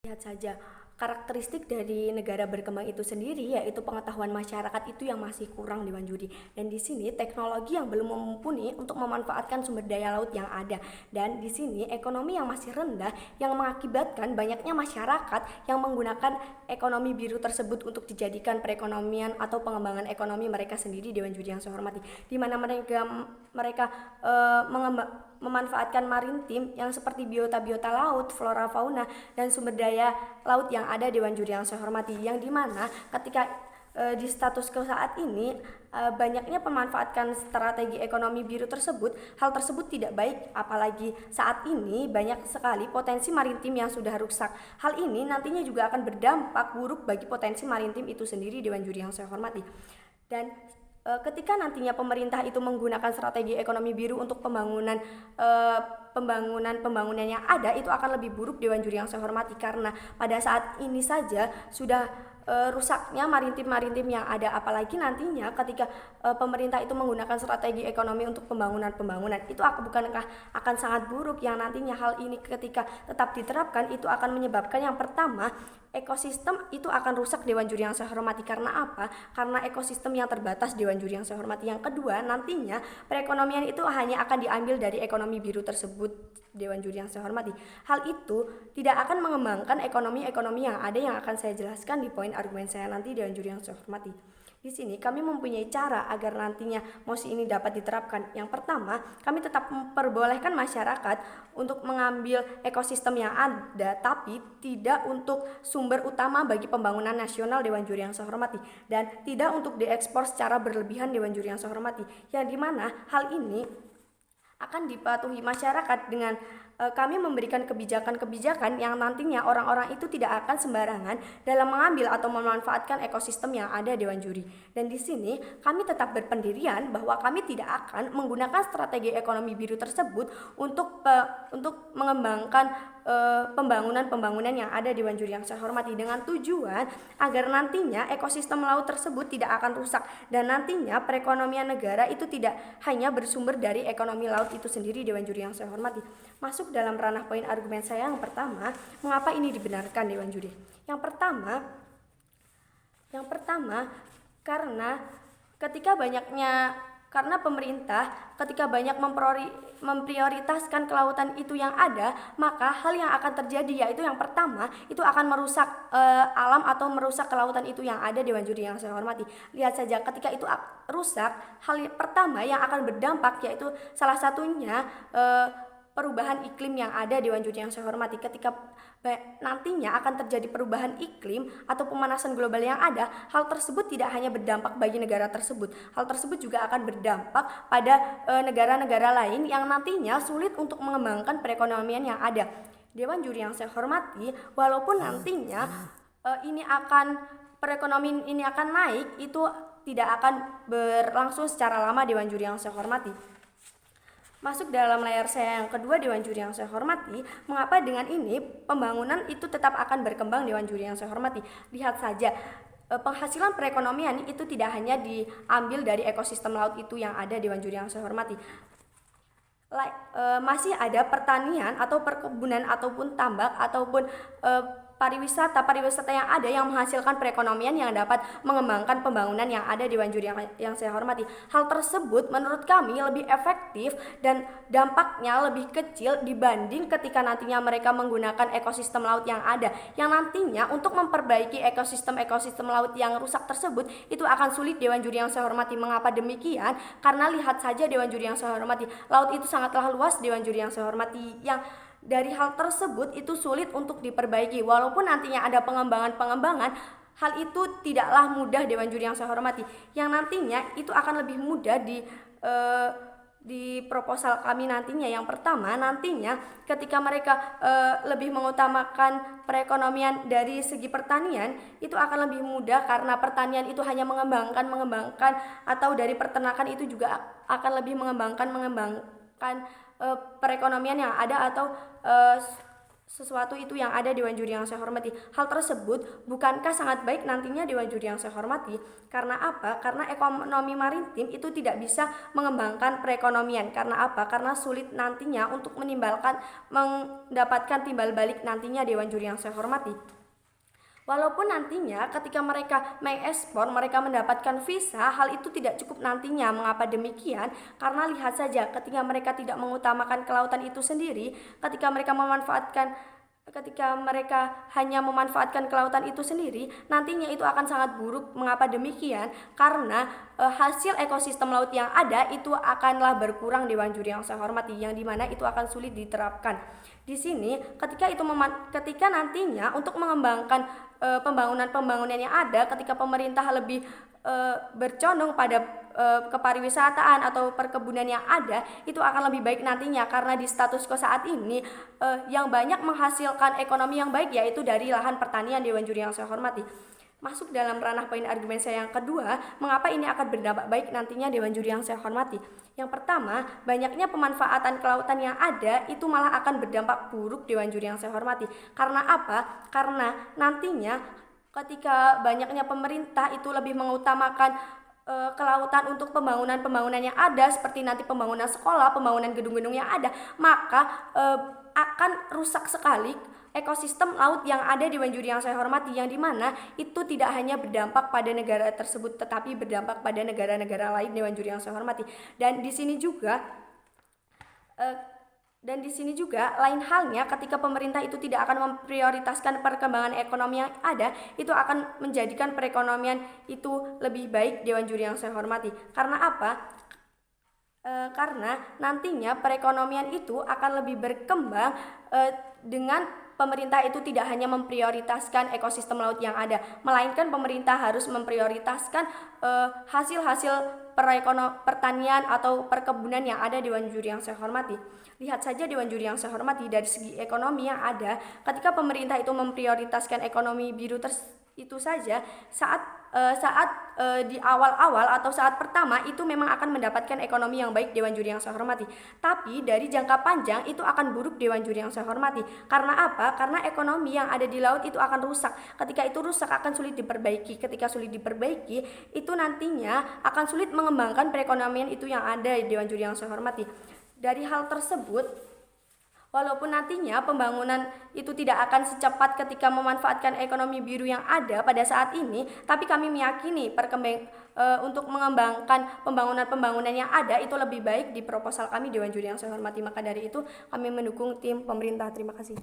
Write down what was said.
Lihat saja, karakteristik dari negara berkembang itu sendiri yaitu pengetahuan masyarakat itu yang masih kurang Dewan Juri. Dan di sini teknologi yang belum mumpuni untuk memanfaatkan sumber daya laut yang ada. Dan di sini ekonomi yang masih rendah yang mengakibatkan banyaknya masyarakat yang menggunakan ekonomi biru tersebut untuk dijadikan perekonomian atau pengembangan ekonomi mereka sendiri Dewan Juri yang saya hormati. Di mana mereka memanfaatkan maritim yang seperti biota-biota laut, flora fauna dan sumber daya laut yang ada Dewan Juri yang saya hormati, yang dimana ketika di status quo saat ini banyaknya pemanfaatkan strategi ekonomi biru tersebut, hal tersebut tidak baik, apalagi saat ini banyak sekali potensi maritim yang sudah rusak. Hal ini nantinya juga akan berdampak buruk bagi potensi maritim itu sendiri Dewan Juri yang saya hormati. Dan ketika nantinya pemerintah itu menggunakan strategi ekonomi biru untuk pembangunan yang ada, itu akan lebih buruk Dewan Juri yang saya hormati, karena pada saat ini saja sudah rusaknya maritim yang ada, apalagi nantinya ketika pemerintah itu menggunakan strategi ekonomi untuk pembangunan itu bukankah akan sangat buruk, yang nantinya hal ini ketika tetap diterapkan itu akan menyebabkan yang pertama, ekosistem itu akan rusak Dewan Juri yang saya hormati. Karena apa? Karena ekosistem yang terbatas Dewan Juri yang saya hormati. Yang kedua, nantinya perekonomian itu hanya akan diambil dari ekonomi biru tersebut Dewan Juri yang saya hormati. Hal itu tidak akan mengembangkan ekonomi yang ada, yang akan saya jelaskan di poin argumen saya nanti Dewan Juri yang saya hormati. Di sini kami mempunyai cara agar nantinya mosi ini dapat diterapkan. Yang pertama, kami tetap memperbolehkan masyarakat untuk mengambil ekosistem yang ada, tapi tidak untuk sumber utama bagi pembangunan nasional Dewan Juri yang saya hormati, dan tidak untuk diekspor secara berlebihan Dewan Juri yang saya hormati. Yang dimana hal ini akan dipatuhi masyarakat dengan kami memberikan kebijakan-kebijakan yang nantinya orang-orang itu tidak akan sembarangan dalam mengambil atau memanfaatkan ekosistem yang ada Dewan Juri. Dan di sini kami tetap berpendirian bahwa kami tidak akan menggunakan strategi ekonomi biru tersebut untuk mengembangkan pembangunan yang ada Dewan Juri yang saya hormati, dengan tujuan agar nantinya ekosistem laut tersebut tidak akan rusak, dan nantinya perekonomian negara itu tidak hanya bersumber dari ekonomi laut itu sendiri Dewan Juri yang saya hormati. Masuk dalam ranah poin argumen saya yang pertama, mengapa ini dibenarkan Dewan Juri? Yang pertama karena pemerintah ketika banyak memprioritaskan kelautan itu yang ada, maka hal yang akan terjadi yaitu yang pertama itu akan merusak alam atau merusak kelautan itu yang ada Dewan Juri yang saya hormati. Lihat saja, ketika itu rusak, hal pertama yang akan berdampak yaitu salah satunya perubahan iklim yang ada Dewan Juri yang saya hormati. Ketika nantinya akan terjadi perubahan iklim atau pemanasan global yang ada, hal tersebut tidak hanya berdampak bagi negara tersebut, hal tersebut juga akan berdampak pada negara-negara lain yang nantinya sulit untuk mengembangkan perekonomian yang ada. Dewan Juri yang saya hormati, walaupun nantinya perekonomian ini akan naik, itu tidak akan berlangsung secara lama Dewan Juri yang saya hormati. Masuk dalam layar saya yang kedua Dewan Juri yang saya hormati, mengapa dengan ini pembangunan itu tetap akan berkembang Dewan Juri yang saya hormati. Lihat saja, penghasilan perekonomian itu tidak hanya diambil dari ekosistem laut itu yang ada Dewan Juri yang saya hormati. Masih ada pertanian atau perkebunan ataupun tambak ataupun pariwisata yang ada yang menghasilkan perekonomian yang dapat mengembangkan pembangunan yang ada di Dewan Juri yang saya hormati. Hal tersebut menurut kami lebih efektif dan dampaknya lebih kecil dibanding ketika nantinya mereka menggunakan ekosistem laut yang ada, yang nantinya untuk memperbaiki ekosistem laut yang rusak tersebut itu akan sulit Dewan Juri yang saya hormati. Mengapa demikian? Karena lihat saja Dewan Juri yang saya hormati, laut itu sangatlah luas Dewan Juri yang saya hormati, yang dari hal tersebut itu sulit untuk diperbaiki. Walaupun nantinya ada pengembangan, hal itu tidaklah mudah Dewan Juri yang saya hormati, yang nantinya itu akan lebih mudah di proposal kami nantinya. Yang pertama, nantinya ketika mereka lebih mengutamakan perekonomian dari segi pertanian, itu akan lebih mudah karena pertanian itu hanya mengembangkan, atau dari peternakan itu juga akan lebih mengembangkan perekonomian yang ada atau sesuatu itu yang ada Dewan Juri yang saya hormati. Hal tersebut bukankah sangat baik nantinya Dewan Juri yang saya hormati? Karena apa? Karena ekonomi maritim itu tidak bisa mengembangkan perekonomian. Karena apa? Karena sulit nantinya untuk mendapatkan timbal balik nantinya Dewan Juri yang saya hormati. Walaupun nantinya ketika mereka mengekspor, mereka mendapatkan visa, hal itu tidak cukup nantinya. Mengapa demikian? Karena lihat saja ketika mereka tidak mengutamakan kelautan itu sendiri, ketika mereka hanya memanfaatkan kelautan itu sendiri, nantinya itu akan sangat buruk. Mengapa demikian? Karena hasil ekosistem laut yang ada itu akanlah berkurang Dewan Juri yang saya hormati, yang dimana itu akan sulit diterapkan. Di sini ketika nantinya untuk mengembangkan pembangunan yang ada, ketika pemerintah lebih bercondong pada kepariwisataan atau perkebunan yang ada, itu akan lebih baik nantinya. Karena di status quo saat ini yang banyak menghasilkan ekonomi yang baik yaitu dari lahan pertanian Dewan Juri yang saya hormati. Masuk dalam ranah poin argumen saya yang kedua, mengapa ini akan berdampak baik nantinya Dewan Juri yang saya hormati. Yang pertama, banyaknya pemanfaatan kelautan yang ada itu malah akan berdampak buruk Dewan Juri yang saya hormati. Karena apa? Karena nantinya ketika banyaknya pemerintah itu lebih mengutamakan kelautan untuk pembangunan yang ada, seperti nanti pembangunan sekolah, pembangunan gedung-gedung yang ada, maka akan rusak sekali ekosistem laut yang ada di Dewan Juri yang saya hormati, yang dimana itu tidak hanya berdampak pada negara tersebut tetapi berdampak pada negara-negara lain Dewan Juri yang saya hormati. Dan di sini juga lain halnya ketika pemerintah itu tidak akan memprioritaskan perkembangan ekonomi yang ada, itu akan menjadikan perekonomian itu lebih baik Dewan Juri yang saya hormati. Karena apa? Karena nantinya perekonomian itu akan lebih berkembang dengan pemerintah itu tidak hanya memprioritaskan ekosistem laut yang ada, melainkan pemerintah harus memprioritaskan hasil-hasil pertanian atau perkebunan yang ada di Dewan Juri yang saya hormati. Lihat saja Dewan Juri yang saya hormati, dari segi ekonomi yang ada, ketika pemerintah itu memprioritaskan ekonomi biru itu saja, saat di awal-awal atau saat pertama itu memang akan mendapatkan ekonomi yang baik Dewan Juri yang saya hormati. Tapi dari jangka panjang itu akan buruk Dewan Juri yang saya hormati. Karena apa? Karena ekonomi yang ada di laut itu akan rusak. Ketika itu rusak akan sulit diperbaiki. Ketika sulit diperbaiki, itu nantinya akan sulit mengembangkan perekonomian itu yang ada di Dewan Juri yang saya hormati. Dari hal tersebut, walaupun nantinya pembangunan itu tidak akan secepat ketika memanfaatkan ekonomi biru yang ada pada saat ini, tapi kami meyakini untuk mengembangkan pembangunan yang ada itu lebih baik di proposal kami Dewan Juri yang saya hormati. Maka dari itu kami mendukung tim pemerintah. Terima kasih.